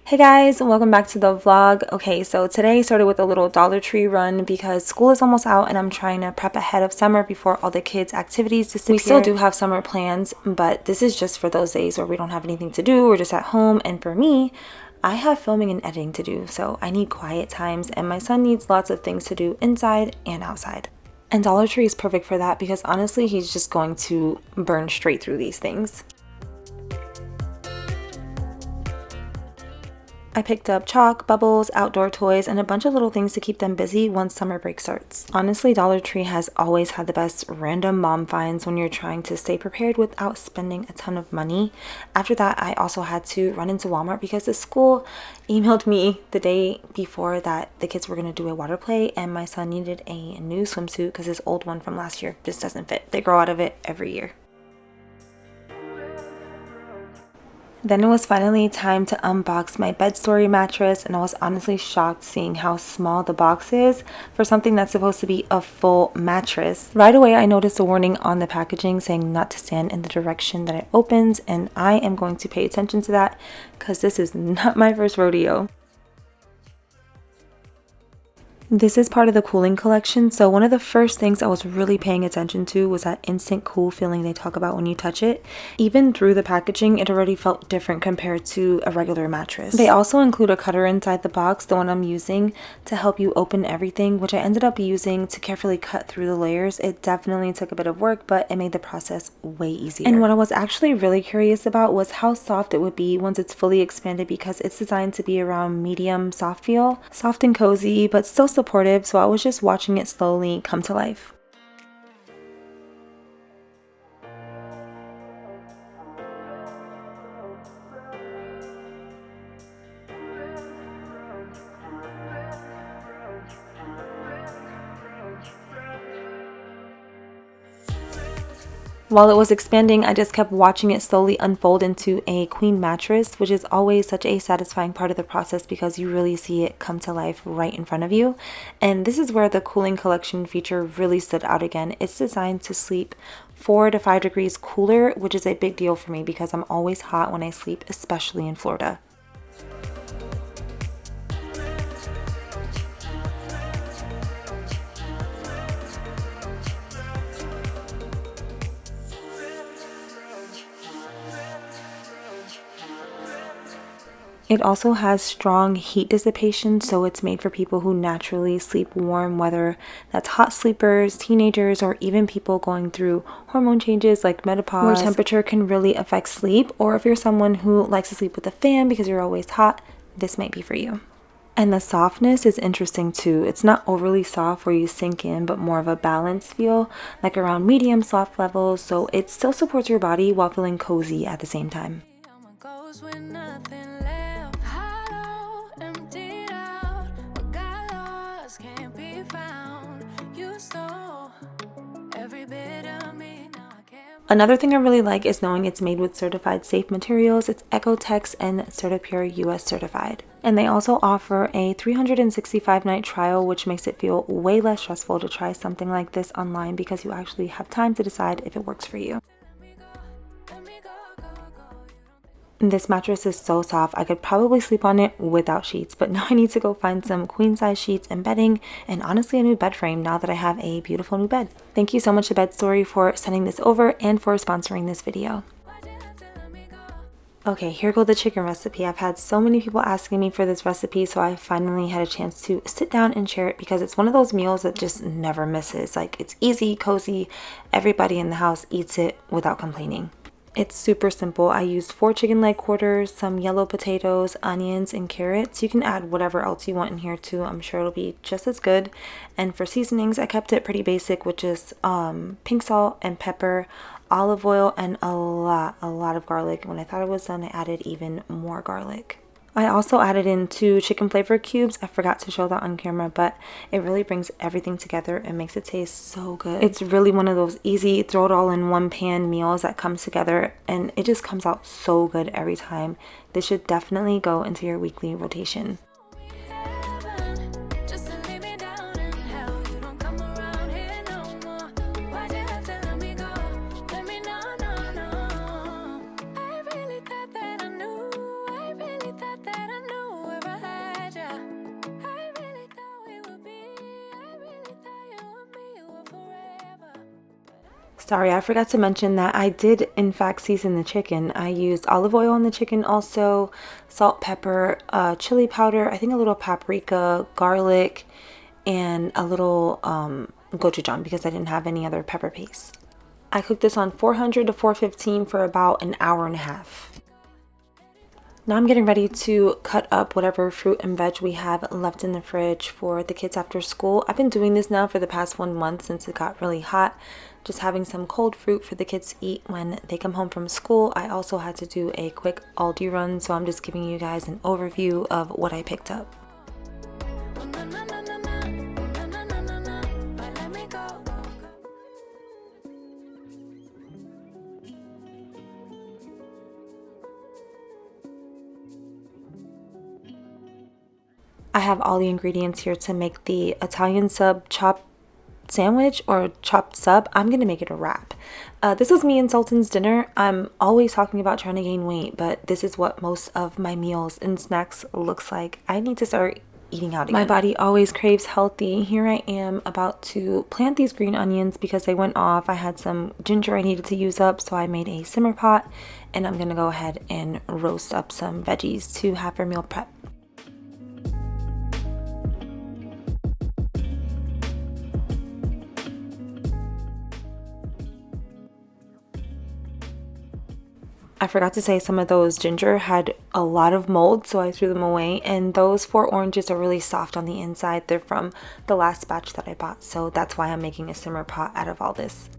Hey guys, and welcome back to the vlog. Okay, so today started with a little Dollar Tree run because school is almost out and I'm trying to prep ahead of summer before all the kids' activities disappear. We still do have summer plans, but this is just for those days where we don't have anything to do. We're just at home, and for me, I have filming and editing to do, so I need quiet times, and my son needs lots of things to do inside and outside. And Dollar Tree is perfect for that because honestly, he's just going to burn straight through these things. I picked up chalk, bubbles, outdoor toys, and a bunch of little things to keep them busy once summer break starts. Honestly, Dollar Tree has always had the best random mom finds when you're trying to stay prepared without spending a ton of money. After that, I also had to run into Walmart because the school emailed me the day before that the kids were going to do a water play and my son needed a new swimsuit because his old one from last year just doesn't fit. They grow out of it every year. Then it was finally time to unbox my bed story mattress, and I was honestly shocked seeing how small the box is for something that's supposed to be a full mattress. Right away I noticed a warning on the packaging saying not to stand in the direction that it opens, and I am going to pay attention to that because this is not my first rodeo. This is part of the cooling collection, so one of the first things I was really paying attention to was that instant cool feeling they talk about when you touch it. Even through the packaging, it already felt different compared to a regular mattress. They also include a cutter inside the box, the one I'm using, to help you open everything, which I ended up using to carefully cut through the layers. It definitely took a bit of work, but it made the process way easier. And what I was actually really curious about was how soft it would be once it's fully expanded because it's designed to be around medium soft feel, soft and cozy, but still supportive, so I was just watching it slowly come to life. While it was expanding, I just kept watching it slowly unfold into a queen mattress, which is always such a satisfying part of the process because you really see it come to life right in front of you. And this is where the cooling collection feature really stood out again. It's designed to sleep 4 to 5 degrees cooler, which is a big deal for me because I'm always hot when I sleep, especially in Florida. It also has strong heat dissipation, so it's made for people who naturally sleep warm, whether that's hot sleepers, teenagers, or even people going through hormone changes like menopause, where temperature can really affect sleep, or if you're someone who likes to sleep with a fan because you're always hot, this might be for you. And the softness is interesting too. It's not overly soft where you sink in, but more of a balanced feel, like around medium soft levels, so it still supports your body while feeling cozy at the same time. Another thing I really like is knowing it's made with certified safe materials. It's Ecotex and CertiPure US certified. And they also offer a 365-night trial, which makes it feel way less stressful to try something like this online because you actually have time to decide if it works for you. This mattress is so soft, I could probably sleep on it without sheets, but now I need to go find some queen size sheets and bedding, and honestly a new bed frame now that I have a beautiful new bed. Thank you so much to Bed Story for sending this over and for sponsoring this video. Okay, here go the chicken recipe. I've had so many people asking me for this recipe, so I finally had a chance to sit down and share it because it's one of those meals that just never misses. Like, it's easy, cozy, everybody in the house eats it without complaining. It's super simple. I used 4 chicken leg quarters, some yellow potatoes, onions, and carrots. You can add whatever else you want in here too. I'm sure it'll be just as good. And for seasonings, I kept it pretty basic, which is pink salt and pepper, olive oil, and a lot of garlic. When I thought it was done, I added even more garlic. I also added in 2 chicken flavor cubes. I forgot to show that on camera, but it really brings everything together and makes it taste so good. It's really one of those easy, throw it all in one pan meals that comes together, and it just comes out so good every time. This should definitely go into your weekly rotation. I really thought that I knew Sorry, I forgot to mention that I did in fact season the chicken. I used olive oil on the chicken, also salt, pepper, chili powder, I think a little paprika, garlic, and a little gochujang because I didn't have any other pepper paste. I cooked this on 400 to 415 for about an hour and a half. Now I'm getting ready to cut up whatever fruit and veg we have left in the fridge for the kids after school. I've been doing this now for the past 1 month since it got really hot. Just having some cold fruit for the kids to eat when they come home from school. I also had to do a quick Aldi run, so I'm just giving you guys an overview of what I picked up. I have all the ingredients here to make the Italian sub chopped sandwich or chopped sub. I'm gonna make it a wrap. This was me and Sultan's dinner. I'm always talking about trying to gain weight, but this is what most of my meals and snacks looks like. I need to start eating out again. My body always craves healthy. Here I am about to plant these green onions because they went off. I had some ginger I needed to use up, so I made a simmer pot, and I'm gonna go ahead and roast up some veggies to have for meal prep. I forgot to say some of those ginger had a lot of mold, so I threw them away. And those 4 oranges are really soft on the inside. They're from the last batch that I bought, so that's why I'm making a simmer pot out of all this.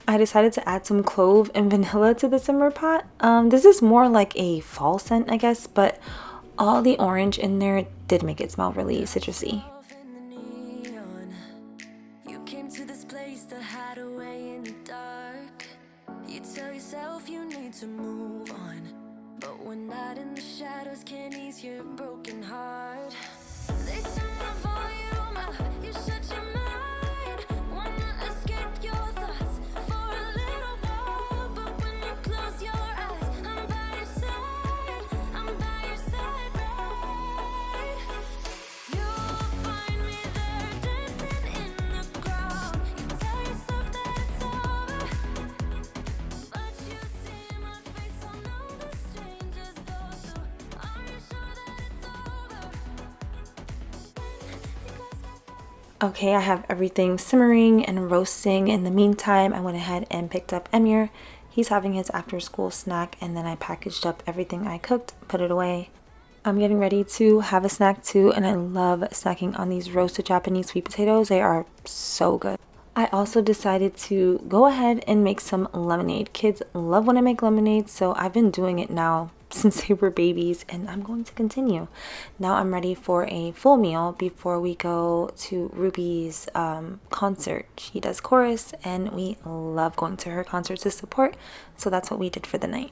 I decided to add some clove and vanilla to the simmer pot. This is more like a fall scent, I guess, but all the orange in there did make it smell really citrusy. You came to this place to hide away in the dark. You tell yourself you need to move on, but when not in the shadows can ease your broken heart. They turn the volume up, you shut your mind, wanna escape your thoughts for a little while, but when you close your eyes, I'm by your side, right? You'll find me there dancing in the crowd. You tell yourself that it's over, but you see my face on all the strangers though, so are you sure that it's over? Okay, I have everything simmering and roasting. In the meantime, I went ahead and picked up Emir. He's having his after school snack, and then I packaged up everything I cooked, put it away. I'm getting ready to have a snack too, and I love snacking on these roasted Japanese sweet potatoes. They are so good. I also decided to go ahead and make some lemonade. Kids love when I make lemonade, so I've been doing it now since they were babies, and I'm going to continue. Now I'm ready for a full meal before we go to Ruby's concert. She does chorus, and we love going to her concerts to support, so that's what we did for the night.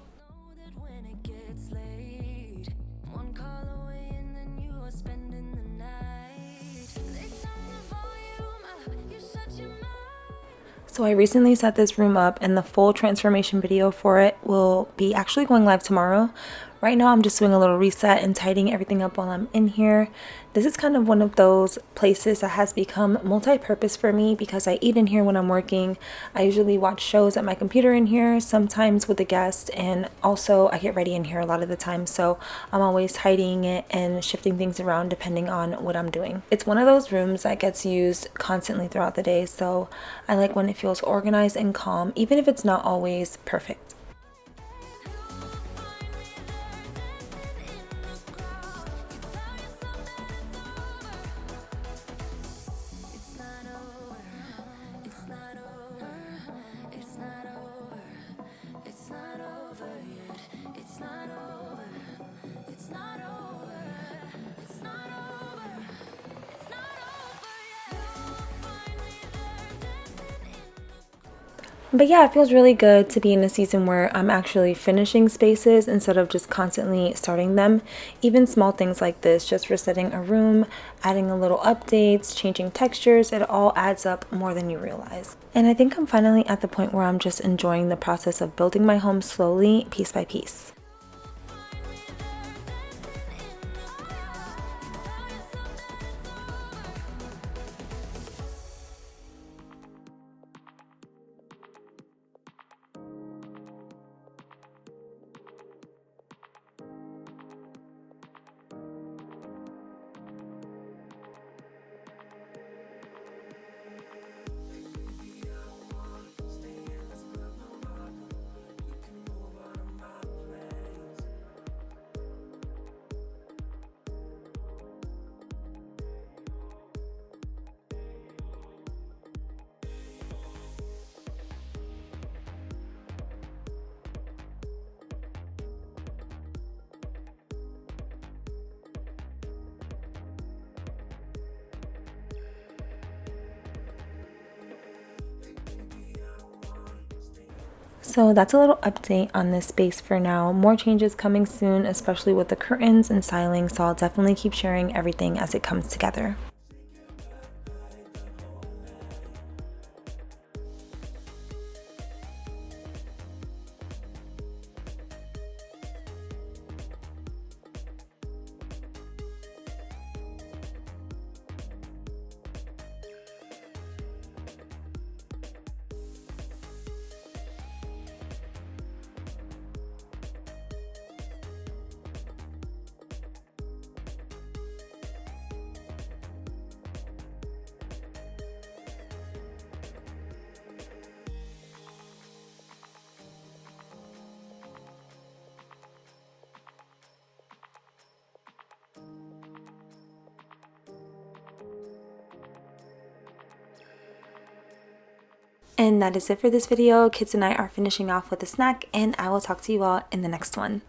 So I recently set this room up, and the full transformation video for it will be actually going live tomorrow. Right now I'm just doing a little reset and tidying everything up while I'm in here. This is kind of one of those places that has become multi-purpose for me because I eat in here when I'm working. I usually watch shows at my computer in here, sometimes with a guest, and also I get ready in here a lot of the time, so I'm always tidying it and shifting things around depending on what I'm doing. It's one of those rooms that gets used constantly throughout the day, so I like when it feels organized and calm, even if it's not always perfect. But yeah, it feels really good to be in a season where I'm actually finishing spaces instead of just constantly starting them. Even small things like this, just resetting a room, adding a little updates, changing textures, it all adds up more than you realize. And I think I'm finally at the point where I'm just enjoying the process of building my home slowly, piece by piece. So that's a little update on this space for now. More changes coming soon, especially with the curtains and styling, so I'll definitely keep sharing everything as it comes together. And that is it for this video. Kids and I are finishing off with a snack, and I will talk to you all in the next one.